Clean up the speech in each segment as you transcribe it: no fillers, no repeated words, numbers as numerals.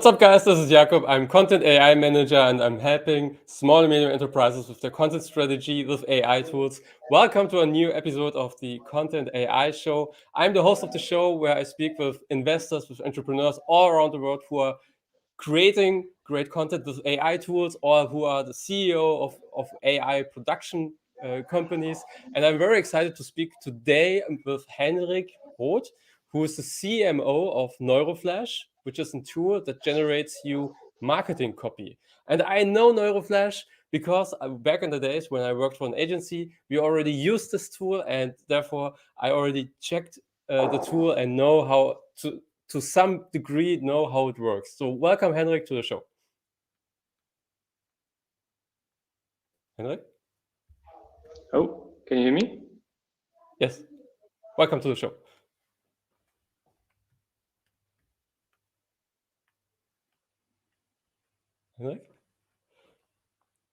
What's up, guys? This is Jakob. I'm Content AI Manager, and I'm helping small and medium enterprises with their content strategy with AI tools. Welcome to a new episode of the Content AI Show. I'm the host of the show where I speak with investors, with entrepreneurs all around the world who are creating great content with AI tools or who are the CEO of AI production companies. And I'm very excited to speak today with Henrik Roth, who is the CMO of NeuroFlash, which is a tool that generates you marketing copy. And I know NeuroFlash because back in the days when I worked for an agency, we already used this tool, and therefore I already checked the tool and know how to some degree know how it works. So welcome, Henrik, to the show. Henrik? Oh, can you hear me? Yes. Welcome to the show. Henrik?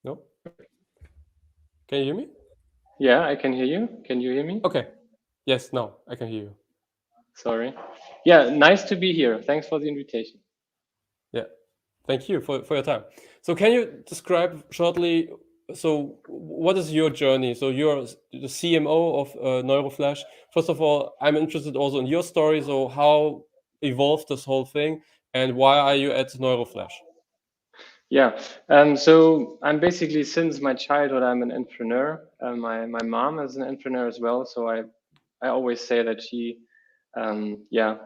No? Can you hear me? Yeah, I can hear you. Can you hear me? Okay. Yes, now I can hear you. Sorry. Yeah, nice to be here. Thanks for the invitation. Yeah. Thank you for your time. So can you describe shortly, so what is your journey? So you're the CMO of NeuroFlash. First of all, I'm interested also in your story. So how evolved this whole thing and why are you at NeuroFlash? Yeah, so I'm basically, since my childhood, I'm an entrepreneur. My mom is an entrepreneur as well. So I always say that she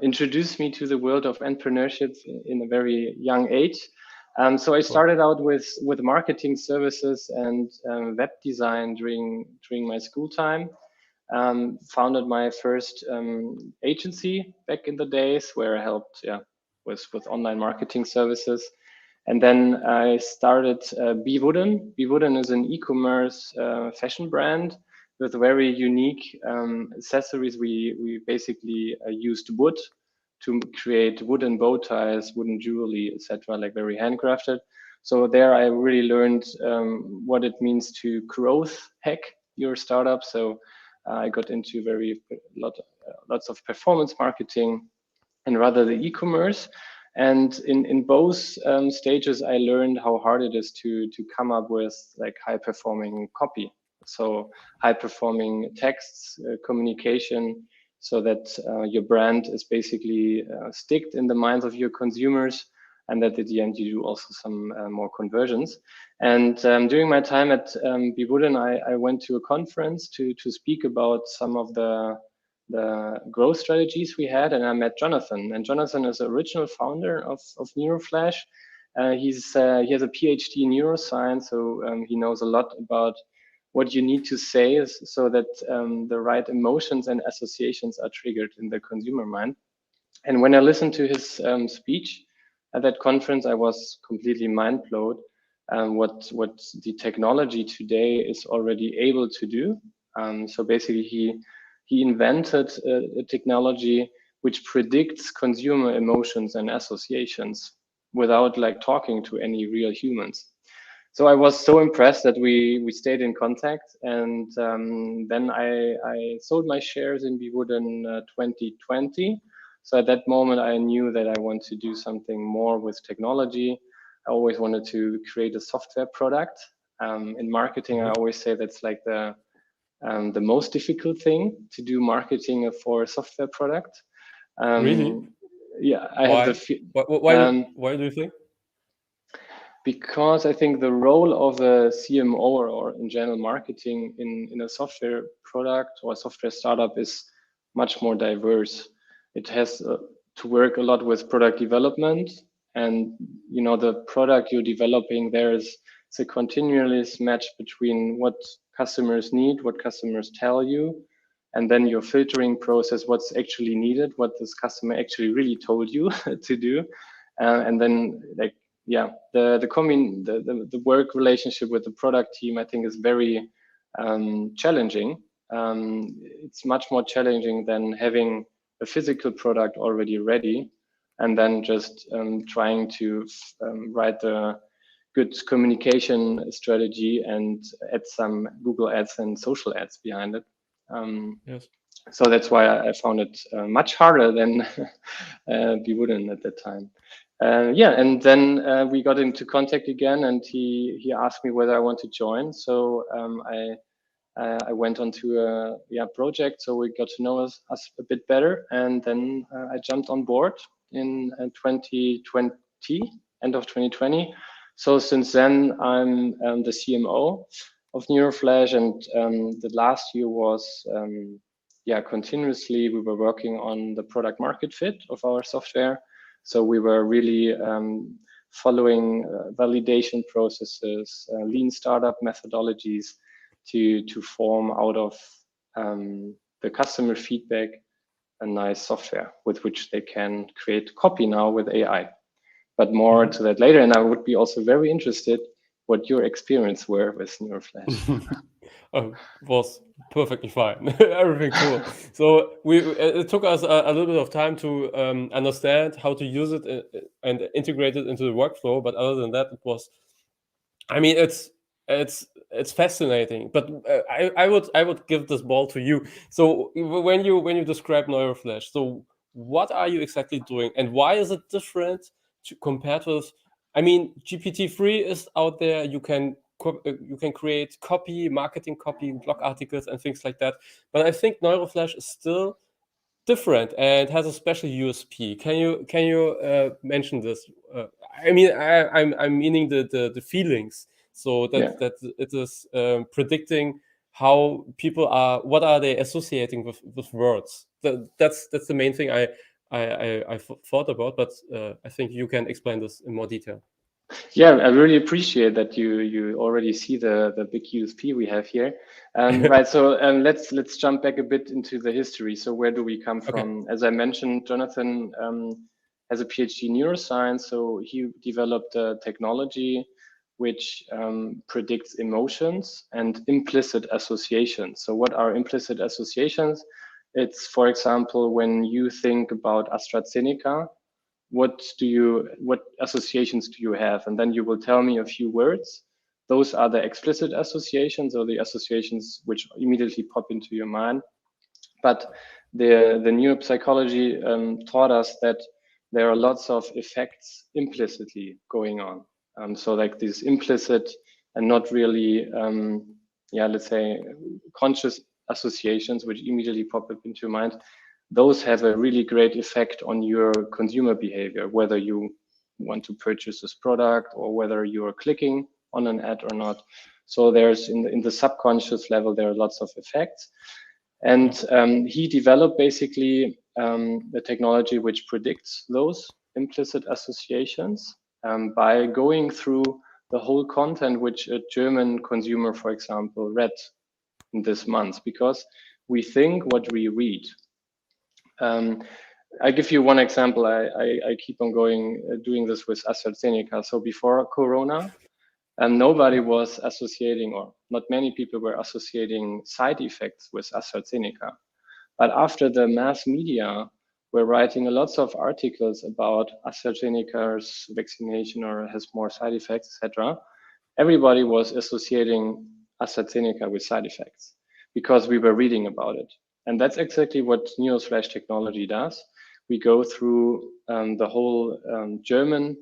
introduced me to the world of entrepreneurship in a very young age. So I started out with marketing services and web design during my school time. Founded my first agency back in the days where I helped with online marketing services. And then I started Be Wooden. Be Wooden is an e-commerce fashion brand with very unique accessories. We basically used wood to create wooden bow ties, wooden jewelry, etc., like very handcrafted. So there I really learned what it means to growth hack your startup. So I got into lots of performance marketing and rather the e-commerce. And in both stages, I learned how hard it is to come up with like high performing copy. So high performing texts, communication, so that your brand is basically sticked in the minds of your consumers, and that at the end you do also some more conversions. And during my time at Be Wooden, I went to a conference to speak about some of the growth strategies we had, and I met Jonathan. And Jonathan is the original founder of NeuroFlash. He has a PhD in neuroscience, so he knows a lot about what you need to say so that the right emotions and associations are triggered in the consumer mind. And when I listened to his speech at that conference, I was completely mind blown. What the technology today is already able to do. So basically, he invented a technology which predicts consumer emotions and associations without like talking to any real humans. So I was so impressed that we stayed in contact, and then I sold my shares in Be Wooden 2020. So at that moment, I knew that I want to do something more with technology. I always wanted to create a software product. In marketing, I always say that's like the most difficult thing to do marketing for a software product. Really? Yeah, I why? have the Why do you think? Because I think the role of a CMO or in general marketing in a software product or a software startup is much more diverse. It has to work a lot with product development, and the product you're developing, there's a continuous match between what customers need, what customers tell you, and then your filtering process, what's actually needed, what this customer actually really told you to do, and then like the work relationship with the product team, I think, is very challenging. It's much more challenging than having a physical product already ready and then just trying to write the good communication strategy and add some Google ads and social ads behind it. Yes. So that's why I found it much harder than Be Wooden at that time. Yeah, and then we got into contact again, and he asked me whether I want to join. So I went on to a project, so we got to know us a bit better, and then I jumped on board in 2020, end of 2020. So since then, I'm the CMO of NeuroFlash, and the last year was continuously we were working on the product market fit of our software. So we were really following validation processes, lean startup methodologies to form out of the customer feedback a nice software with which they can create copy now with AI. But more to that later. And I would be also very interested what your experience were with NeuroFlash. Was perfectly fine. Everything cool. So it took us a little bit of time to understand how to use it and integrate it into the workflow. But other than that, it was, I mean, it's fascinating. But I would give this ball to you. So when you describe NeuroFlash, so what are you exactly doing, and why is it different compared with? I mean, GPT-3 is out there. You can create copy, marketing copy, blog articles, and things like that. But I think NeuroFlash is still different and has a special USP. Can you mention this? I mean, I'm meaning the feelings. So that it is predicting how people are, what are they associating with words. That's the main thing I thought about. But I think you can explain this in more detail. Yeah, I really appreciate that you already see the big USP we have here. Right, so let's jump back a bit into the history. So where do we come from? Okay. As I mentioned, Jonathan has a PhD in neuroscience, so he developed a technology which predicts emotions and implicit associations. So what are implicit associations? It's, for example, when you think about AstraZeneca, what associations do you have? And then you will tell me a few words. Those are the explicit associations, or the associations which immediately pop into your mind. But the neuropsychology taught us that there are lots of effects implicitly going on. So like these implicit and not really, let's say, conscious associations which immediately pop up into your mind. Those have a really great effect on your consumer behavior, whether you want to purchase this product or whether you are clicking on an ad or not. So there's in the subconscious level, there are lots of effects. And he developed basically the technology which predicts those implicit associations by going through the whole content which a German consumer, for example, read in this month, because we think what we read. I give you one example. I keep on doing this with AstraZeneca. So before Corona, nobody was associating, or not many people were associating side effects with AstraZeneca. But after the mass media were writing lots of articles about AstraZeneca's vaccination or has more side effects, etc., everybody was associating AstraZeneca with side effects because we were reading about it. And that's exactly what NeuroFlash technology does. We go through the whole German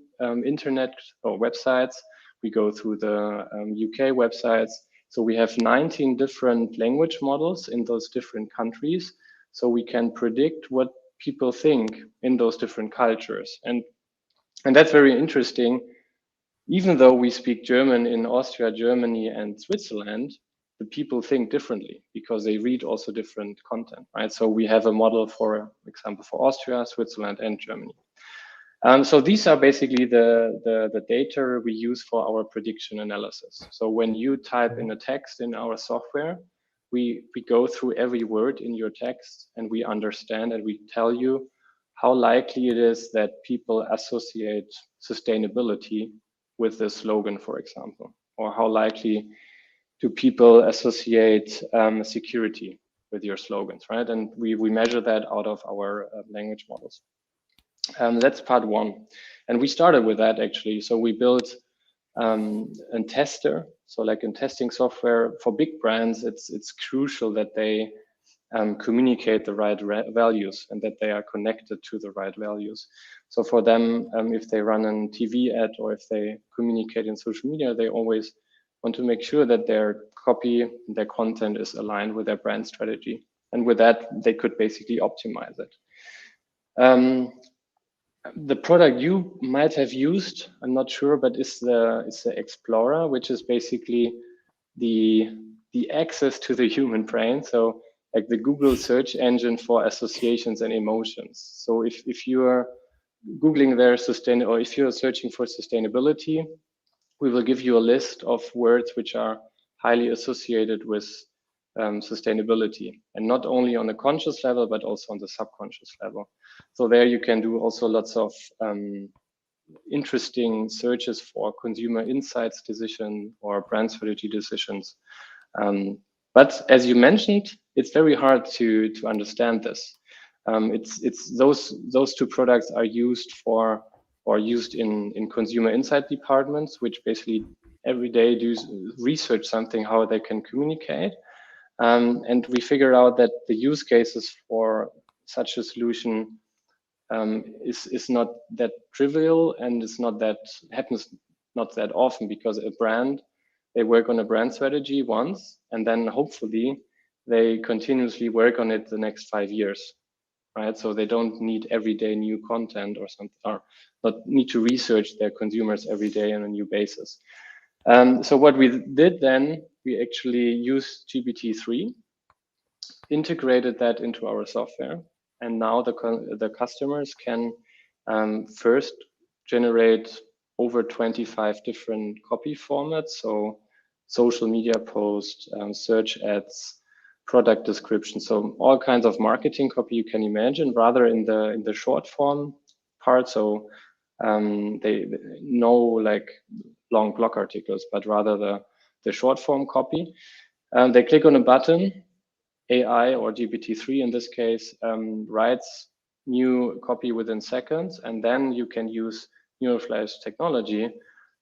internet or websites. We go through the UK websites. So we have 19 different language models in those different countries. So we can predict what people think in those different cultures. And that's very interesting. Even though we speak German in Austria, Germany, and Switzerland, the people think differently because they read also different content, right? So we have a model, for example, for Austria, Switzerland, and Germany. So these are basically the data we use for our prediction analysis. So when you type in a text in our software, we go through every word in your text and we understand and we tell you how likely it is that people associate sustainability with the slogan, for example, or how likely do people associate security with your slogans, right? And we measure that out of our language models. That's part one. And we started with that actually. So we built a tester. So like in testing software for big brands, it's crucial that they communicate the right values and that they are connected to the right values. So for them, if they run a TV ad or if they communicate in social media, they always want to make sure that their copy, their content is aligned with their brand strategy. And with that, they could basically optimize it. The product you might have used, I'm not sure, but it's the Explorer, which is basically the access to the human brain. So like the Google search engine for associations and emotions. So if you're Googling their or if you're searching for sustainability, we will give you a list of words which are highly associated with sustainability, and not only on the conscious level, but also on the subconscious level. So there you can do also lots of interesting searches for consumer insights decision or brand strategy decisions. But as you mentioned, it's very hard to understand this. It's those two products are used for or used in consumer insight departments, which basically every day do research something how they can communicate. And we figure out that the use cases for such a solution is not that trivial, and it's not that happens not that often, because a brand, they work on a brand strategy once, and then hopefully they continuously work on it the next 5 years, right? So they don't need everyday new content or something, or not need to research their consumers every day on a new basis. So what we did then, we actually used GPT-3, integrated that into our software, and now the customers can first generate over 25 different copy formats. So social media posts, search ads, product description. So all kinds of marketing copy you can imagine, rather in the short form part. So they know like long blog articles, but rather the short form copy. They click on a button, AI or GPT-3 in this case writes new copy within seconds, and then you can use NeuroFlash technology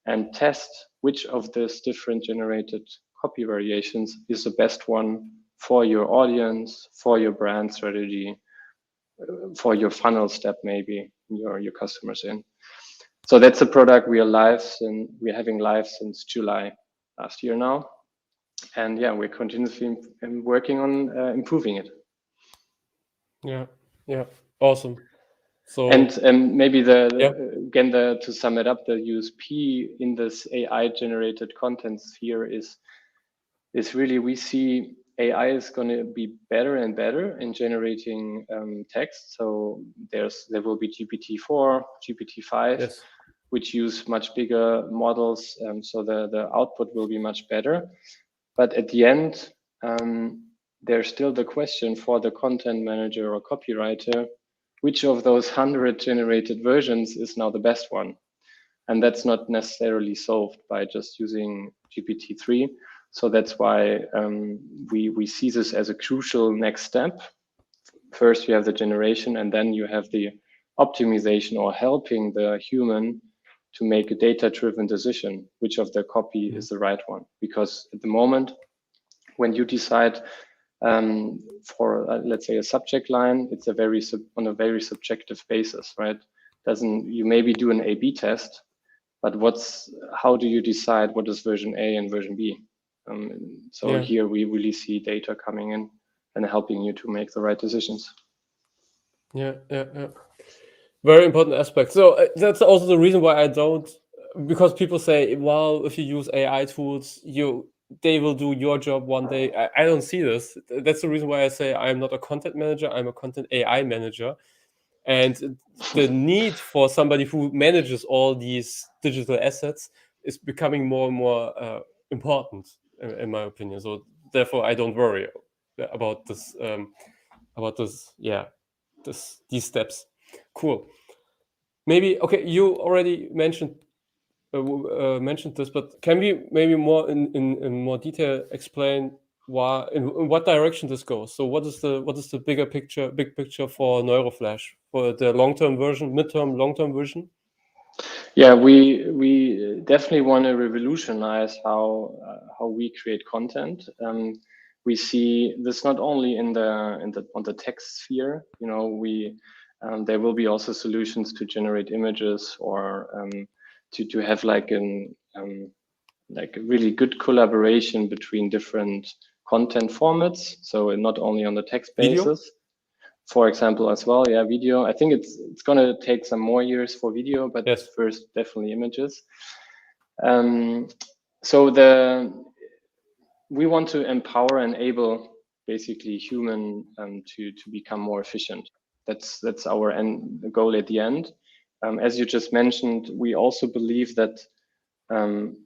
and test which of these different generated copy variations is the best one for your audience, for your brand strategy, for your funnel step, maybe your customers in. So that's a product we are having live since July last year now. And yeah, we're continuously working on improving it. Yeah, awesome. So and maybe again to sum it up, the USP in this AI generated content sphere is really we see AI is going to be better and better in generating text. So there will be GPT-4, GPT-5, yes, which use much bigger models. So the output will be much better. But at the end, there's still the question for the content manager or copywriter, which of those 100 generated versions is now the best one? And that's not necessarily solved by just using GPT-3. So that's why we see this as a crucial next step. First, you have the generation, and then you have the optimization or helping the human to make a data-driven decision, which of the copy is the right one. Because at the moment, when you decide for let's say a subject line, it's on a very subjective basis, right? You maybe do an A/B test, but how do you decide what is version A and version B? Here we really see data coming in and helping you to make the right decisions. Yeah. Very important aspect. So that's also the reason why I don't, because people say, well, if you use AI tools, they will do your job one day. I don't see this. That's the reason why I say I'm not a content manager, I'm a content AI manager. And the need for somebody who manages all these digital assets is becoming more and more important, in my opinion. So therefore, I don't worry about this. These steps. Cool. Maybe you already mentioned this, but can we maybe more in more detail explain in what direction this goes? So what is the big picture for NeuroFlash, for the long-term version, midterm, long-term version? Yeah, we definitely want to revolutionize how we create content. we see this not only on the text sphere. There will be also solutions to generate images, or to have like a really good collaboration between different content formats. So not only on the text basis, for example, as well. Yeah, video. I think it's going to take some more years for video, but yes. First definitely images. We want to empower and enable basically human to become more efficient. That's our end goal at the end. As you just mentioned, we also believe that an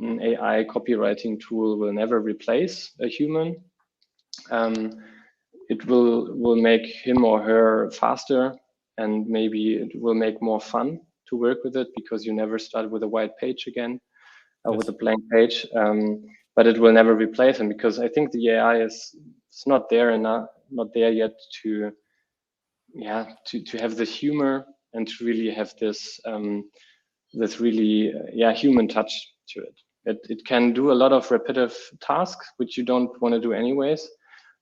AI copywriting tool will never replace a human. It will make him or her faster, and maybe it will make more fun to work with it, because you never start with a white page again, with a blank page. But it will never replace him, because I think the AI is not there not there yet to have the humor and to really have this really human touch to it. It can do a lot of repetitive tasks which you don't want to do anyways.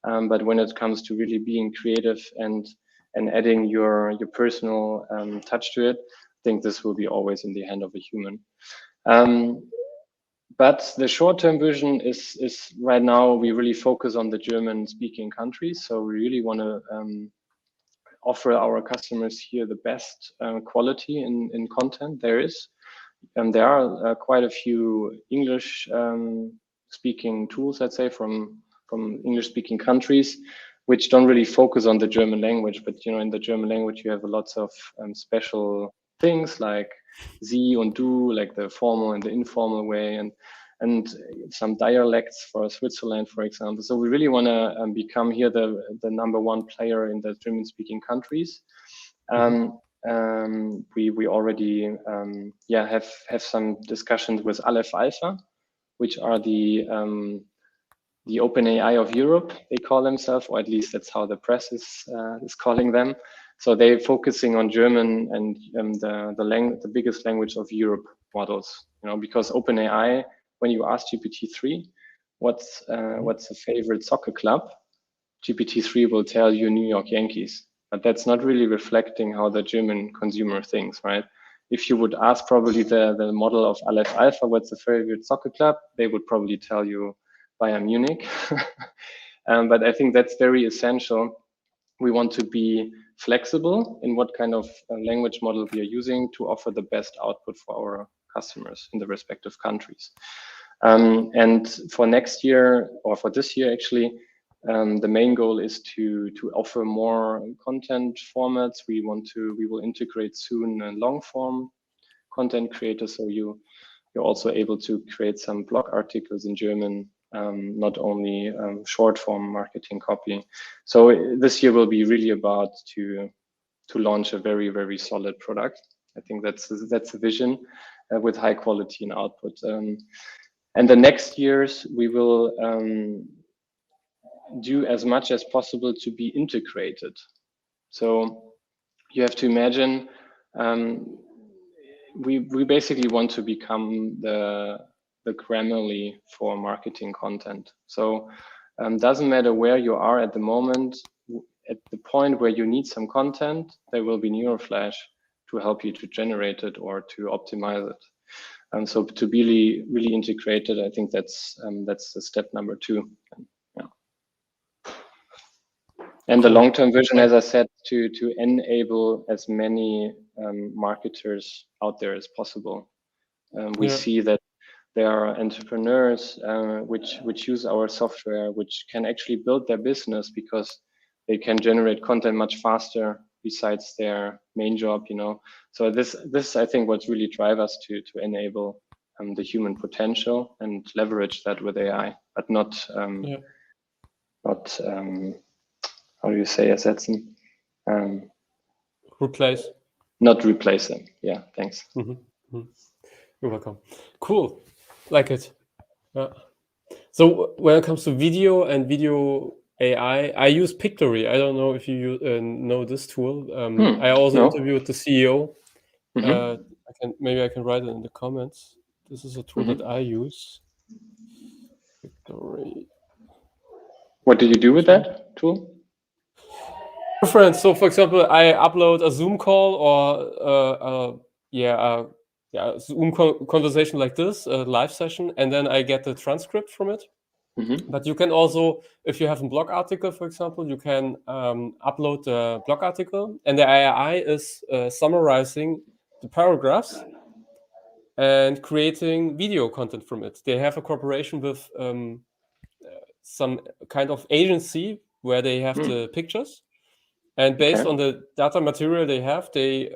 But when it comes to really being creative and adding your personal touch to it, I think this will be always in the hand of a human. But the short-term vision is right now we really focus on the German-speaking countries. So we really want to offer our customers here the best quality in content there is. And there are quite a few English speaking tools, let's say, from English speaking countries, which don't really focus on the German language. But in the German language, you have lots of special things like Sie und Du, like the formal and the informal way, and some dialects for Switzerland, for example. So we really want to become here the number one player in the German speaking countries. We already have some discussions with Aleph Alpha, which are the OpenAI of Europe, they call themselves, or at least that's how the press is calling them. So they're focusing on German and the biggest language of Europe models. Because OpenAI, when you ask GPT-3, what's the favorite soccer club, GPT-3 will tell you New York Yankees. But that's not really reflecting how the German consumer thinks, right? If you would ask probably the model of Aleph Alpha, what's the favorite soccer club, they would probably tell you Bayern Munich. But I think that's very essential. We want to be flexible in what kind of language model we are using to offer the best output for our customers in the respective countries. And for next year, or for this year actually, the main goal is to offer more content formats. We will integrate soon long form content creators, so you're also able to create some blog articles in German, not only short form marketing copy. So this year will be really about to launch a very, very solid product. I think that's the vision, with high quality and output. And the next years we will do as much as possible to be integrated. So you have to imagine, we basically want to become the Grammarly for marketing content. So doesn't matter where you are at the moment, at the point where you need some content, there will be NeuroFlash to help you to generate it or to optimize it. And so to be really integrated, I think that's the step number 2. And the long-term vision, as I said, to enable as many marketers out there as possible. We see that there are entrepreneurs which use our software, which can actually build their business because they can generate content much faster besides their main job. So this I think what really drive us to enable the human potential and leverage that with AI, but not how do you say ersetzen? Replace. Not replace them. Yeah, thanks. You're welcome. Cool, like it. So when it comes to video and video AI, I use Pictory. I don't know if you know this tool. I also interviewed the CEO. Maybe I can write it in the comments. This is a tool that I use. Pictory. What do you do with that tool? Different. So, for example, I upload a Zoom call or Zoom conversation like this, a live session, and then I get the transcript from it. Mm-hmm. But you can also, if you have a blog article, for example, you can upload the blog article, and the AI is summarizing the paragraphs and creating video content from it. They have a cooperation with some kind of agency where they have the pictures, and based on the data material they have, the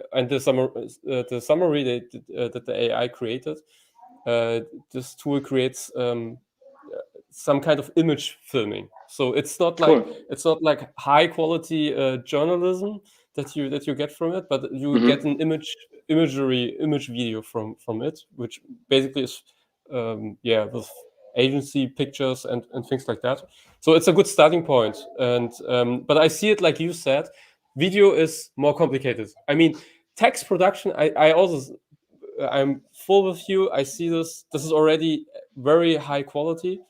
summary that the AI created, this tool creates some kind of image filming. So it's not like high quality journalism that you get from it, but you get an image video from it, which basically is with agency pictures and things like that. So it's a good starting point. And but I see it like you said, video is more complicated. I mean, text production, I'm full with you. I see this is already very high quality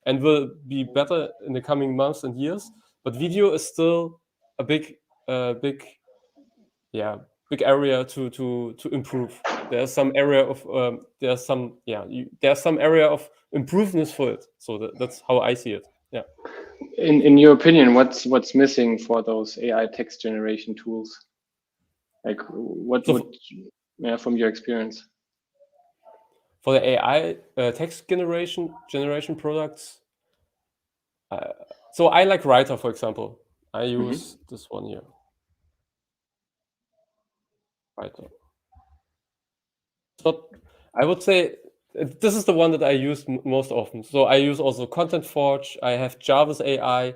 and will be better in the coming months and years. But video is still a big area to improve. There's some area of improvements for it. So that's how I see it. Yeah. In your opinion, what's missing for those AI text generation tools? Like from your experience? For the AI text generation products, so I like Writer, for example. I use this one here. Writer. So I would say this is the one that I use most often. So I use also Content Forge. I have Jarvis AI,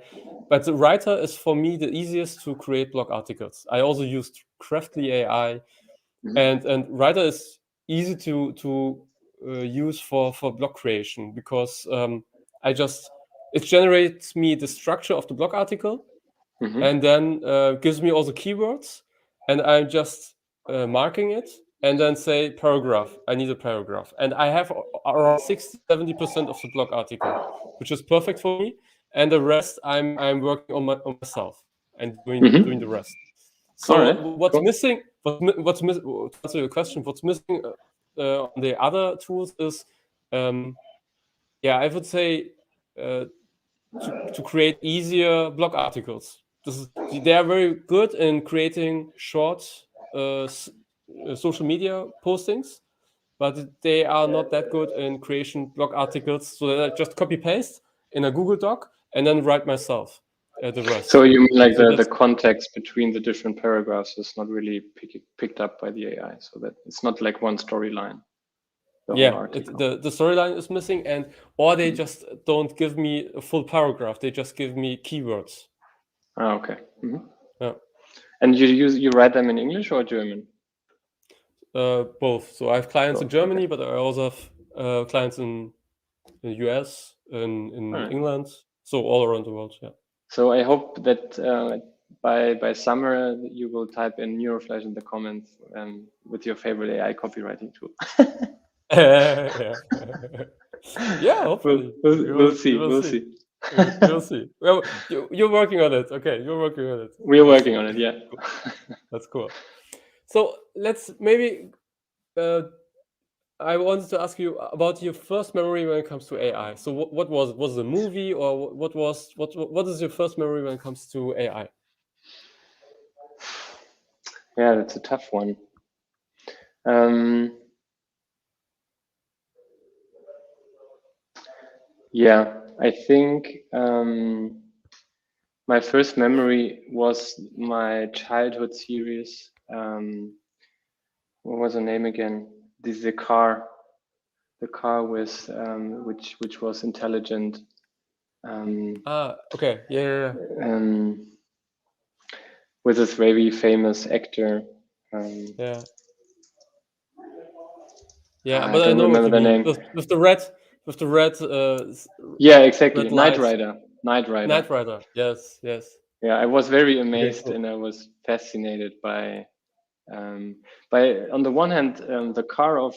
but the Writer is for me the easiest to create blog articles. I also used Craftly AI, and Writer is easy to use for blog creation because it generates me the structure of the blog article, and then gives me also keywords, and I'm just marking it, and then say paragraph. I need a paragraph, and I have around 60-70% of the blog article, which is perfect for me, and the rest I'm working on myself and doing the rest. So what's missing? To answer your question, what's missing on the other tools is, I would say to create easier blog articles. They are very good in creating short social media postings, but they are not that good in creation blog articles. So that I just copy paste in a Google Doc and then write myself the rest. So you mean like the context between the different paragraphs is not really picked up by the AI, so that it's not like one storyline. The storyline is missing, or they just don't give me a full paragraph. They just give me keywords. Oh, okay. Yeah. And you write them in English or German? Both. So I have clients in Germany, but I also have clients in the US, in England, so all around the world. Yeah. So I hope that by summer you will type in NeuroFlash in the comments with your favorite AI copywriting tool. Hopefully. We'll see. We'll see. Well, you're working on it. Okay, you're working on it. We're working on it. Yeah. That's cool. So let's maybe. I wanted to ask you about your first memory when it comes to AI. So what was it a movie, or what is your first memory when it comes to AI? Yeah, that's a tough one. I think my first memory was my childhood series. What was the name again? The car with which was intelligent. Okay. Yeah. With this very famous actor. But I don't remember the name. With the red. Yeah, exactly. Knight Rider. Yes. Yeah, I was very amazed and I was fascinated by on the one hand, the car of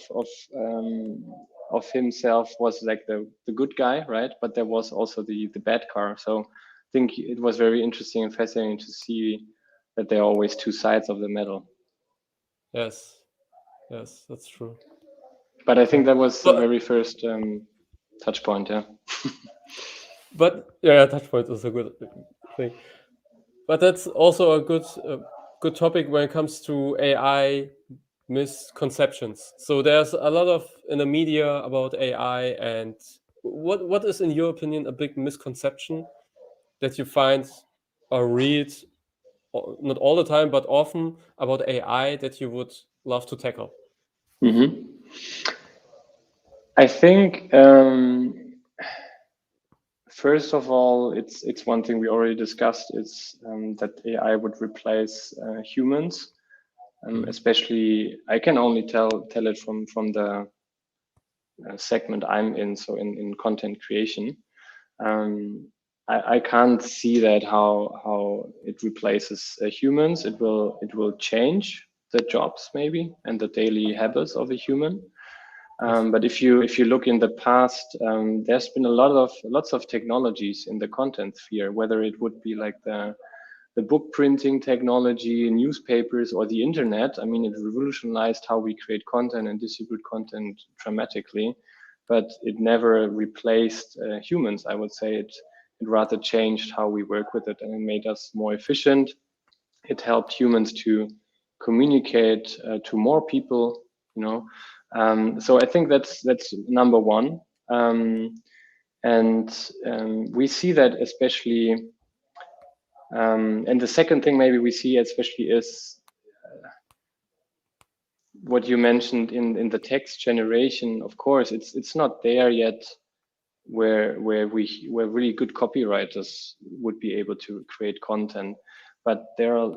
himself was like the good guy, right? But there was also the bad car. So think it was very interesting and fascinating to see that there are always two sides of the medal. Yes, that's true. But I think that was the very first touch point, yeah. But yeah, touch point is a good thing. But that's also a good topic when it comes to AI misconceptions. So there's a lot of in the media about AI, and what is, in your opinion, a big misconception that you find or read, not all the time, but often, about AI that you would love to tackle? Mm-hmm. I think first of all, it's one thing we already discussed. It's that AI would replace humans. Especially, I can only tell it from the segment I'm in, so in content creation. I can't see that how it replaces humans. It will change the jobs maybe and the daily habits of a human. But if you look in the past, there's been lots of technologies in the content sphere, whether it would be like the book printing technology, newspapers, or the internet. I mean, it revolutionized how we create content and distribute content dramatically, but it never replaced humans. I would say it rather changed how we work with it, and it made us more efficient. It helped humans to communicate to more people, you know. So I think that's number one. We see that especially. And the second thing maybe we see especially is what you mentioned in the text generation. Of course, it's not there yet where really good copywriters would be able to create content. But there are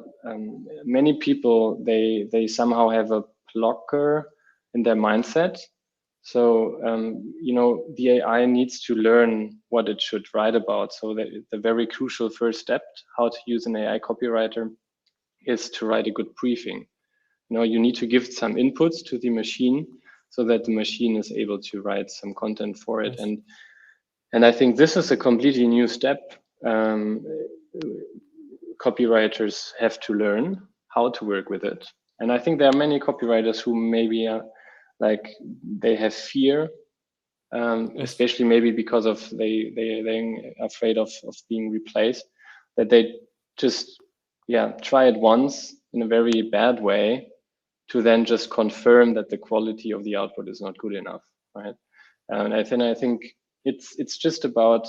many people, they somehow have a blocker in their mindset. So, the AI needs to learn what it should write about. So the very crucial first step, how to use an AI copywriter, is to write a good briefing. You need to give some inputs to the machine so that the machine is able to write some content for it. Yes. And I think this is a completely new step. Copywriters have to learn how to work with it. And I think there are many copywriters who maybe they have fear, especially maybe because of they're afraid of being replaced, that they just try it once in a very bad way to then just confirm that the quality of the output is not good enough, right? And I think it's just about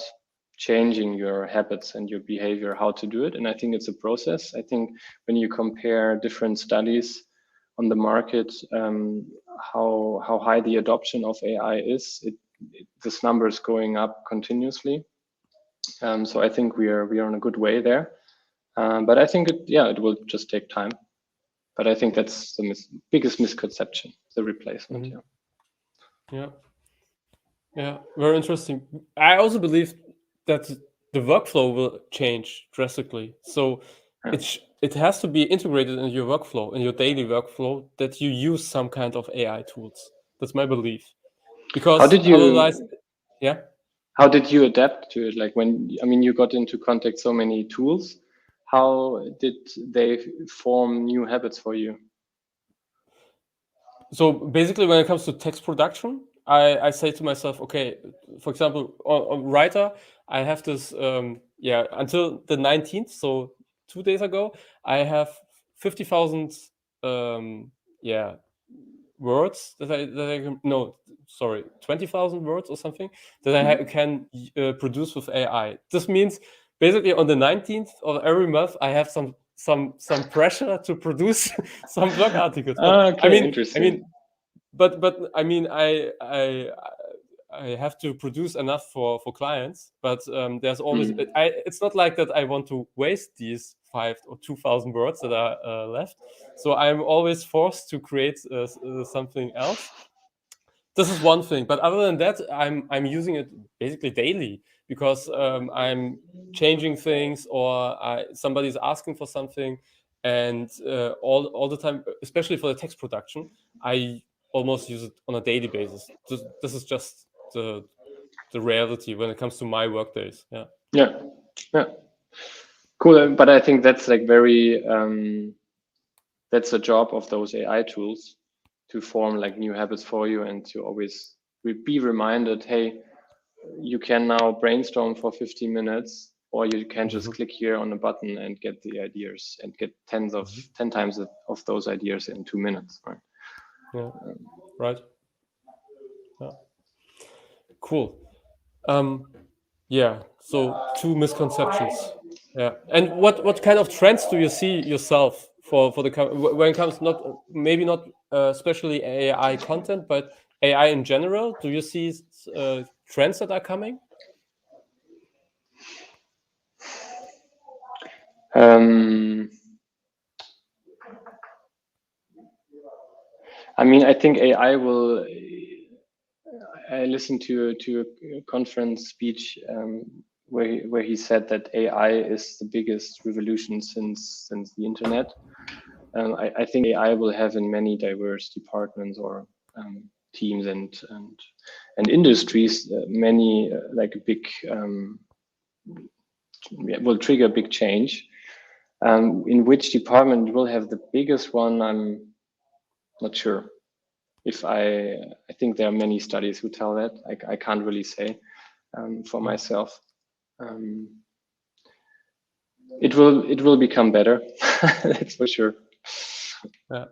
changing your habits and your behavior, how to do it. And I think it's a process. I think when you compare different studies on the market, how high the adoption of AI is, this number is going up continuously. So I think we are on a good way there. But I think it will just take time. But I think that's the biggest misconception, the replacement. Mm-hmm. Yeah, very interesting. I also believe that the workflow will change drastically. So it has to be integrated in your workflow, in your daily workflow, that you use some kind of AI tools. That's my belief. Because otherwise, how did you adapt to it? Like you got into contact so many tools. How did they form new habits for you? So basically, when it comes to text production, I say to myself, okay, for example, on Writer, I have this, until the 19th, so 2 days ago, I have 50,000, words that I can, no, sorry, 20,000 words or something that I can produce with AI. This means basically on the 19th of every month, I have some pressure to produce some blog articles. But interesting. I have to produce enough for clients, but there's always it's not like that I want to waste these 5 or 2,000 words that are left. So I'm always forced to create something else. This is one thing, but other than that, I'm using it basically daily because I'm changing things or somebody's asking for something, and all the time, especially for the text production, I almost use it on a daily basis. This is just the reality when it comes to my work days. Yeah. Cool, but I think that's like very that's the job of those AI tools, to form like new habits for you and to always be reminded, hey, you can now brainstorm for 15 minutes, or you can just click here on a button and get the ideas and get 10 times of those ideas in 2 minutes, right? Yeah, right. Yeah. Cool. Yeah, so 2 misconceptions. Yeah. And what kind of trends do you see yourself for the when it comes, not maybe not especially AI content, but AI in general? Do you see trends that are coming? I mean, I think AI will. I listened to a conference speech where he said that AI is the biggest revolution since the internet. I think AI will have in many diverse departments or teams and industries many like a big will trigger big change. In which department will have the biggest one, I'm not sure. If I think there are many studies who tell that. I can't really say for myself. It will become better. That's for sure. Yeah.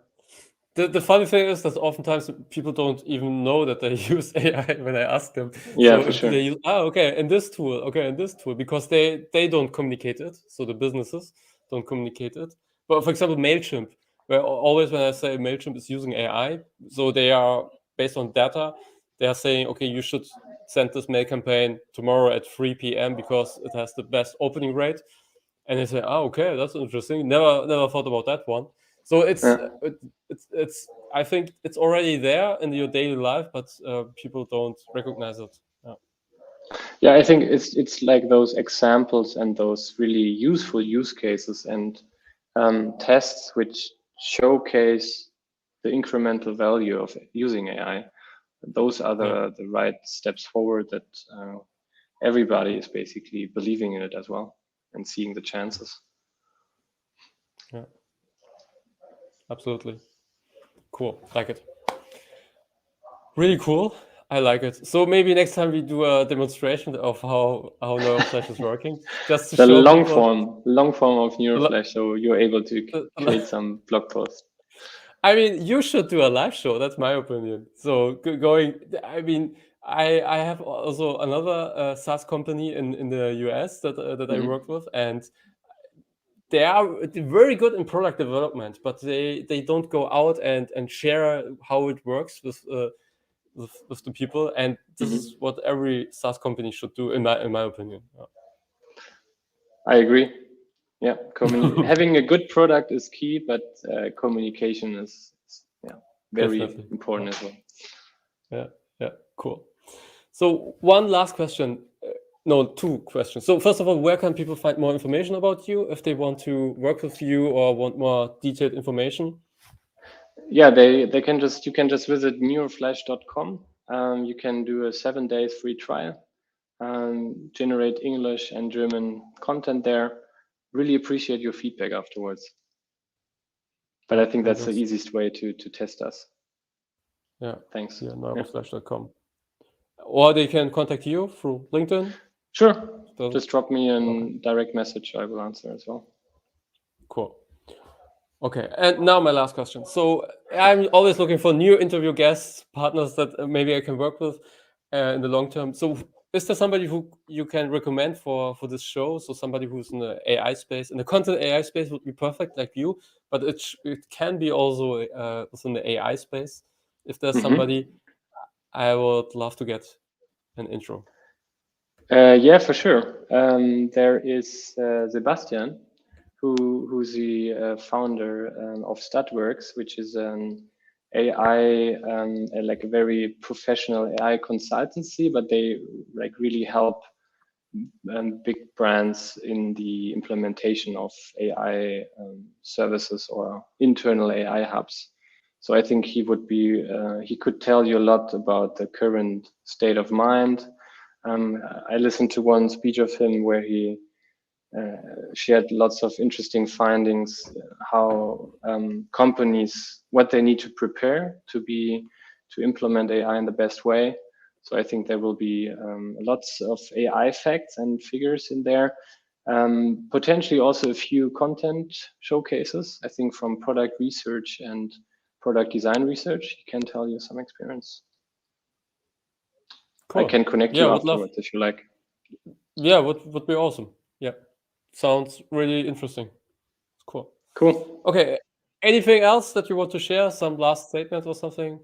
The funny thing is that oftentimes people don't even know that they use AI when I ask them. Yeah, So for sure. they use, okay, and this tool, okay, and this tool, because they don't communicate it. So the businesses don't communicate it. But for example, MailChimp, where always when I say MailChimp is using AI, so they are based on data, they are saying, okay, you should send this mail campaign tomorrow at 3 p.m. because it has the best opening rate. And they say, okay, that's interesting. Never thought about that one. So it's I think it's already there in your daily life, but people don't recognize it. Yeah, I think it's like those examples and those really useful use cases and tests which showcase the incremental value of using AI. Those are the right steps forward that everybody is basically believing in it as well and seeing the chances. Yeah, absolutely. Cool. Like it. Really cool. I like it. So maybe next time we do a demonstration of how NeuroFlash is working, just to The show long people. form of NeuroFlash, so you're able to create some blog posts. I mean, you should do a live show. That's my opinion. So going, I mean, I have also another SaaS company in the US that I work with, and they are very good in product development, but they don't go out and share how it works with the people. And this is what every SaaS company should do, in my opinion. I agree. Yeah, having a good product is key, but communication is very Definitely important as well. Yeah, cool. So one last question. No, 2 questions. So first of all, where can people find more information about you if they want to work with you or want more detailed information? Yeah, you can just visit neuroflash.com. You can do a 7 days free trial, generate English and German content there. Really appreciate your feedback afterwards. But I think that's the easiest way to test us. Yeah. Thanks. Yeah, NeuroFlash.com. Or they can contact you through LinkedIn. Sure. Just drop me a direct message. I will answer as well. Cool. Okay, and now my last question. So I'm always looking for new interview guests, partners that maybe I can work with in the long term. So is there somebody who you can recommend for this show? So somebody who's in the AI space, in the content AI space would be perfect, like you, but it can be also within the AI space. If there's somebody, I would love to get an intro. Yeah, for sure. There is Sebastian, who's the founder of Statworks, which is an AI, like a very professional AI consultancy, but they like really help big brands in the implementation of AI services or internal AI hubs. So I think he would be, he could tell you a lot about the current state of mind. I listened to one speech of him where he she had lots of interesting findings, how companies, what they need to prepare to implement AI in the best way. So I think there will be lots of AI facts and figures in there. Potentially also a few content showcases, I think from product research and product design research. He can tell you some experience. Cool. I can connect you afterwards if you like. Yeah, would be awesome. Yeah, sounds really interesting. Cool. Cool. Okay. Anything else that you want to share? Some last statement or something?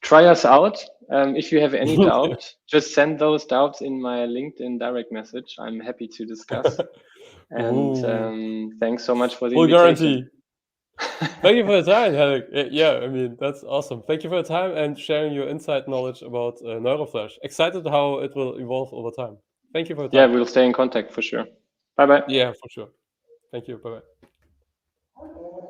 Try us out. If you have any doubt, just send those doubts in my LinkedIn direct message. I'm happy to discuss. And thanks so much for the full invitation. Guarantee. Thank you for your time, Henrik. Yeah, I mean, that's awesome. Thank you for your time and sharing your inside knowledge about NeuroFlash. Excited how it will evolve over time. Thank you for your time. Yeah, we'll stay in contact for sure. Bye-bye. Yeah, for sure. Thank you. Bye-bye.